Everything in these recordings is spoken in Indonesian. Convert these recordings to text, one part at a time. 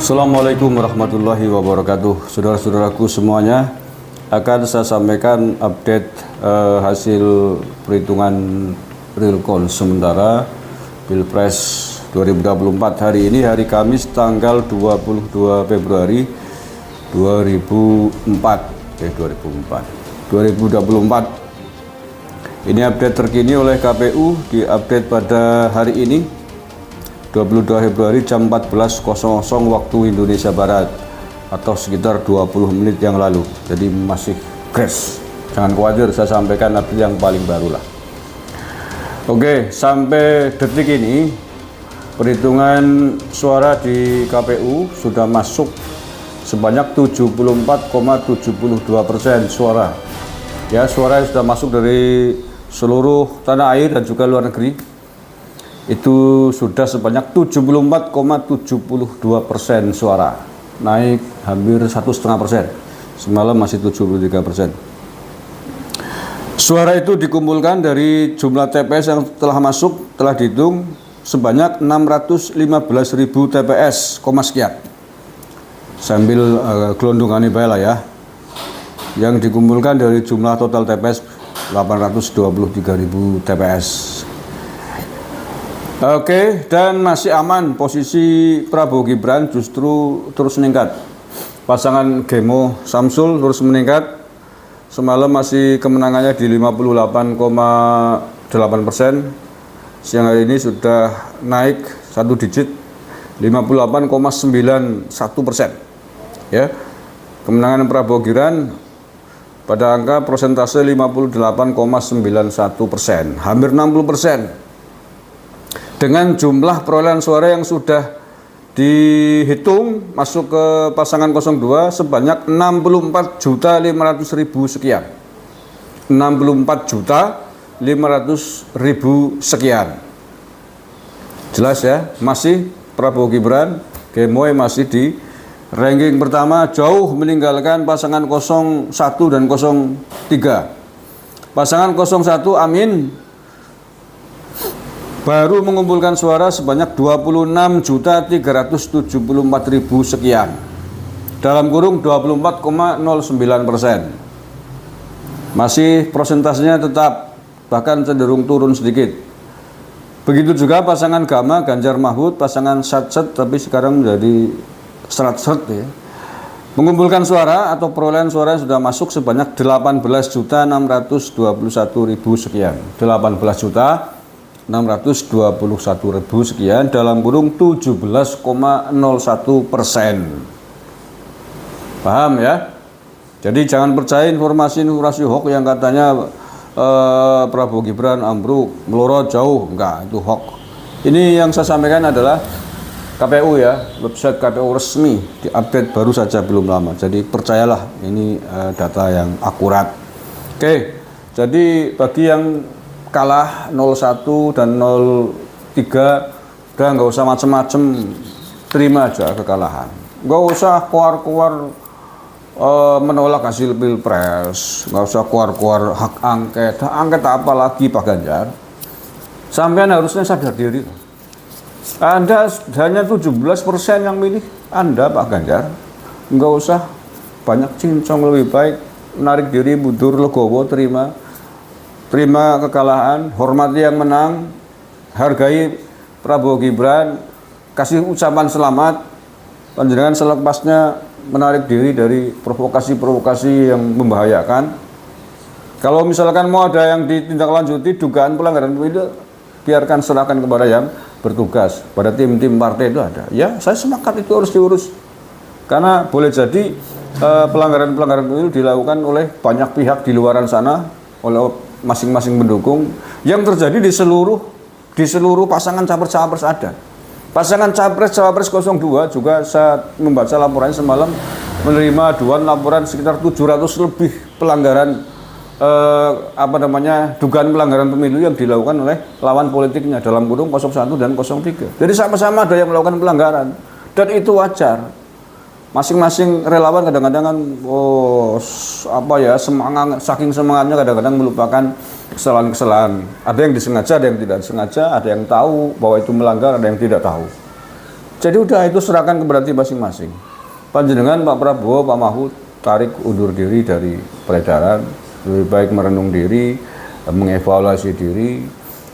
Assalamualaikum warahmatullahi wabarakatuh. Saudara-saudaraku semuanya, akan saya sampaikan update hasil perhitungan real count sementara Pilpres 2024 hari ini, hari Kamis tanggal 22 Februari 2024. Ini update terkini oleh KPU, diupdate pada hari ini 22 Februari jam 14.00 waktu Indonesia Barat atau sekitar 20 menit yang lalu. Jadi masih fresh. Jangan khawatir, saya sampaikan update yang paling baru lah. Oke, sampai detik ini perhitungan suara di KPU sudah masuk sebanyak 74,72% suara. Ya, suara yang sudah masuk dari seluruh tanah air dan juga luar negeri itu sudah sebanyak 74,72% suara, naik hampir 1,5%. Semalam masih 73%. Suara itu dikumpulkan dari jumlah TPS yang telah masuk, telah dihitung sebanyak 615.000 TPS, sekian. Sambil gelondongan ini lah ya. Yang dikumpulkan dari jumlah total TPS 823.000 TPS. Oke, dan masih aman, posisi Prabowo Gibran justru terus meningkat. Pasangan Gemo Samsul terus meningkat. Semalam masih kemenangannya di 58,8%. Siang hari ini sudah naik satu digit, 58,91%. Ya, kemenangan Prabowo Gibran pada angka persentase 58,91%, hampir 60%. Dengan jumlah perolehan suara yang sudah dihitung masuk ke pasangan 02 sebanyak 64.500.000 sekian. 64.500.000 sekian. Jelas ya, masih Prabowo Gibran, Gemoy masih di ranking pertama, jauh meninggalkan pasangan 01 dan 03. Pasangan 01 Amin baru mengumpulkan suara sebanyak 26.374.000 sekian, dalam kurung 24,09%. Masih persentasenya tetap, bahkan cenderung turun sedikit. Begitu juga pasangan Gama Ganjar Mahfud, pasangan Satset tapi sekarang menjadi Serat-Set ya, mengumpulkan suara atau perolehan suara yang sudah masuk sebanyak 18.621.000 sekian, 18.621.000 sekian, dalam kurung 17,01%. Paham ya? Jadi jangan percaya informasi hoax yang katanya Prabowo Gibran ambruk, melorot jauh, enggak, itu hoax. Ini yang saya sampaikan adalah KPU ya, website KPU resmi, diupdate baru saja belum lama. Jadi percayalah, ini data yang akurat. Oke, jadi bagi yang kalah 01 dan 03 udah nggak usah macem-macem, terima aja kekalahan, nggak usah keluar-keluar menolak hasil pilpres, nggak usah keluar-keluar hak angket apa lagi Pak Ganjar. Sampean harusnya sadar diri, Anda hanya 17% yang milih Anda Pak Ganjar, nggak usah banyak cincong, lebih baik menarik diri, mundur, legowo, terima kekalahan, hormati yang menang, hargai Prabowo Gibran, kasih ucapan selamat, panjenengan selepasnya menarik diri dari provokasi-provokasi yang membahayakan. Kalau misalkan mau ada yang ditindaklanjuti dugaan pelanggaran pemilu, biarkan, serahkan kepada yang bertugas, pada tim-tim partai itu ada. Ya, saya sepakat itu harus diurus. Karena boleh jadi pelanggaran-pelanggaran pemilu dilakukan oleh banyak pihak di luaran sana, oleh masing-masing pendukung, yang terjadi di seluruh pasangan capres-capres ada. Pasangan capres-cawapres 02 juga saya membaca laporannya semalam menerima aduan laporan sekitar 700 lebih pelanggaran dugaan pelanggaran pemilu yang dilakukan oleh lawan politiknya, dalam kurung 01 dan 03. Jadi sama-sama ada yang melakukan pelanggaran dan itu wajar. Masing-masing relawan kadang-kadang kan saking semangatnya kadang-kadang melupakan kesalahan-kesalahan. Ada yang disengaja, ada yang tidak disengaja, ada yang tahu bahwa itu melanggar, ada yang tidak tahu. Jadi udah itu serahkan kepada tim masing-masing. Panjenengan Pak Prabowo, Pak Mahfud tarik undur diri dari peredaran, lebih baik merenung diri, mengevaluasi diri,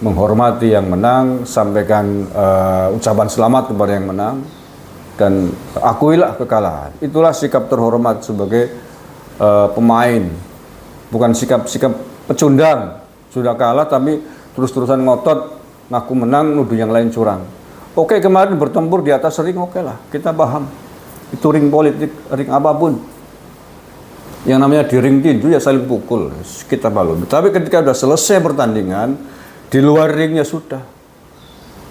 menghormati yang menang, sampaikan ucapan selamat kepada yang menang, dan akuilah kekalahan. Itulah sikap terhormat sebagai pemain, bukan sikap-sikap pecundang. Sudah kalah tapi terus-terusan ngotot, ngaku menang, nuduh yang lain curang. Oke, kemarin bertempur di atas ring, oke lah, kita paham. Itu ring politik, ring apapun. Yang namanya di ring tinju ya saling pukul, kita maklum. Tapi ketika sudah selesai pertandingan, di luar ringnya sudah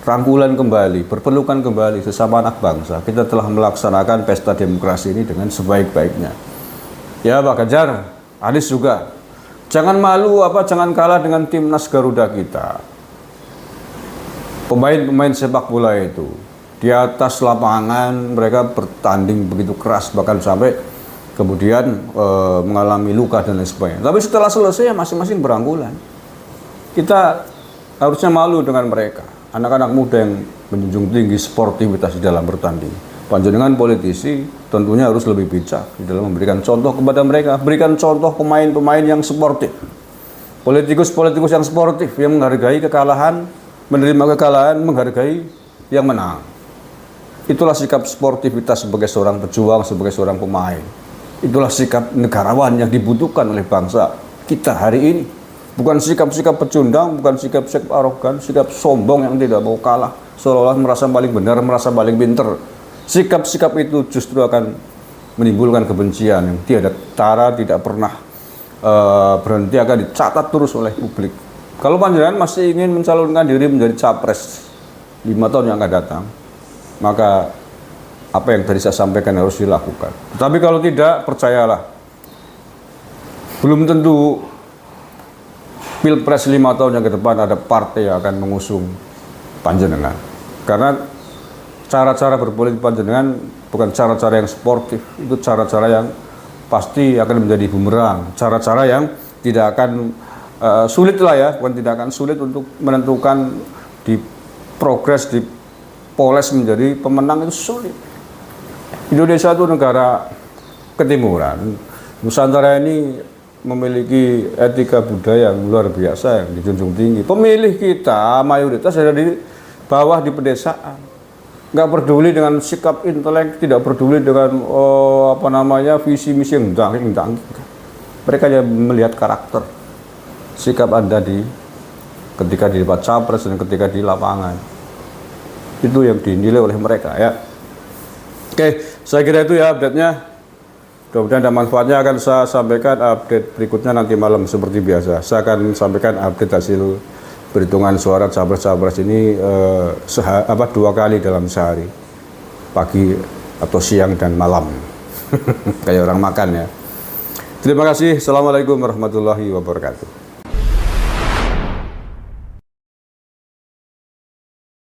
rangkulan kembali, berpelukan kembali sesama anak bangsa. Kita telah melaksanakan pesta demokrasi ini dengan sebaik-baiknya. Ya Pak Ganjar, Anies juga. Jangan malu jangan kalah dengan timnas Garuda kita. Pemain-pemain sepak bola itu di atas lapangan mereka bertanding begitu keras, bahkan sampai kemudian mengalami luka dan lain sebagainya. Tapi setelah selesai ya masing-masing berangkulan. Kita harusnya malu dengan mereka. Anak-anak muda yang menjunjung tinggi sportivitas di dalam bertanding. Panjenengan politisi tentunya harus lebih bijak di dalam memberikan contoh kepada mereka. Berikan contoh pemain-pemain yang sportif. Politikus-politikus yang sportif, yang menghargai kekalahan, menerima kekalahan, menghargai yang menang. Itulah sikap sportivitas sebagai seorang pejuang, sebagai seorang pemain. Itulah sikap negarawan yang dibutuhkan oleh bangsa kita hari ini. Bukan sikap-sikap pecundang, bukan sikap-sikap arogan, sikap sombong yang tidak mau kalah, seolah-olah merasa paling benar, merasa paling pinter. Sikap-sikap itu justru akan menimbulkan kebencian yang tiada tara, tidak pernah berhenti, akan dicatat terus oleh publik. Kalau panjenengan masih ingin mencalonkan diri menjadi capres 5 tahun yang akan datang, maka apa yang tadi saya sampaikan harus dilakukan. Tapi kalau tidak, percayalah, belum tentu Pilpres 5 tahun yang ke depan ada partai yang akan mengusung panjenengan. Karena cara-cara berpolitik panjenengan bukan cara-cara yang sportif, itu cara-cara yang pasti akan menjadi bumerang, cara-cara yang tidak akan sulit lah ya, bukan tidak akan sulit untuk menentukan di progres, di poles menjadi pemenang, itu sulit. Indonesia itu negara ketimuran. Nusantara ini memiliki etika budaya yang luar biasa, yang dijunjung tinggi. Pemilih kita mayoritas ada di bawah, di pedesaan. Nggak peduli dengan sikap intelek, tidak peduli dengan visi misi yang dangking. Mereka hanya melihat karakter, sikap Anda ketika di debat capres dan ketika di lapangan. Itu yang dinilai oleh mereka ya. Oke, saya kira itu ya update-nya. Mudah-mudahan ada manfaatnya. Akan saya sampaikan update berikutnya nanti malam seperti biasa. Saya akan sampaikan update hasil perhitungan suara capres-capres ini 2 kali dalam sehari, pagi atau siang dan malam. Kayak orang makan ya. Terima kasih. Assalamualaikum warahmatullahi wabarakatuh.